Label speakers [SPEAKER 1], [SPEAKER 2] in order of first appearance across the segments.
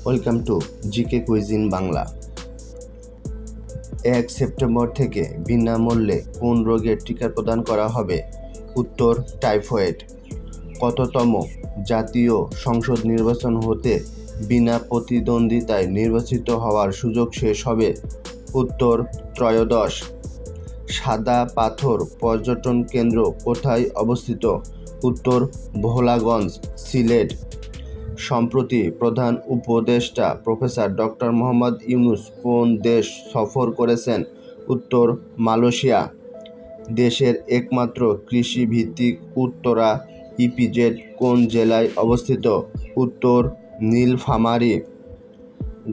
[SPEAKER 1] Welcome to GK quiz in Bangla. 1 September থেকে বিনামূল্যে কোন রোগের টিকা প্রদান করা হবে? উত্তর, টাইফয়েড। কততম জাতীয় সংসদ নির্বাচন হতে বিনা প্রতিদ্বন্দ্বিতায় নির্বাচিত হওয়ার সুযোগ শেষ হবে? উত্তর, ত্রয়োদশ। সাদা পাথর পর্যটন কেন্দ্র কোথায় অবস্থিত? উত্তর, ভোলাগঞ্জ, সিলেট। সম্প্রতি প্রধান উপদেষ্টা প্রফেসর ডক্টর মোহাম্মদ ইউনূস কোন দেশ সফর করেছেন? উত্তর, মালয়েশিয়া। দেশের একমাত্র কৃষিভিত্তিক উত্তরা ইপিজেড কোন জেলায় অবস্থিত? উত্তর, নীলফামারী।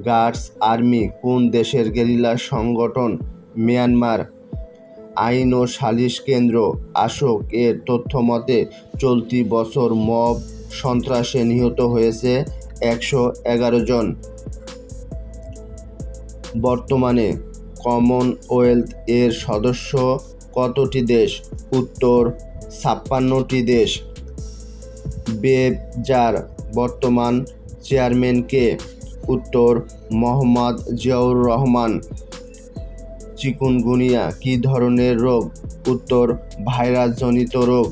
[SPEAKER 1] গার্ডস আর্মি কোন দেশের গেরিলা সংগঠন? মিয়ানমার। আইন ও সালিশ কেন্দ্র আসক এর তথ্যমতে চলতি বছর মব সন্ত্রাসে নিহত হয়েছে 111 জন। বর্তমানে কমনওয়েলথ এর সদস্য কতটি দেশ? উত্তর, 56টি দেশ। বেবজার বর্তমান চেয়ারম্যান কে? উত্তর, মোহাম্মদ জিয়াউর রহমান। চিকুনগুনিয়া কী ধরনের রোগ? উত্তর, ভাইরাসজনিত রোগ।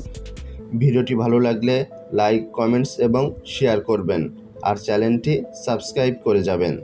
[SPEAKER 1] ভিডিওটি ভালো লাগলে লাইক, কমেন্টস এবং শেয়ার করবেন আর চ্যানেলটি সাবস্ক্রাইব করে যাবেন।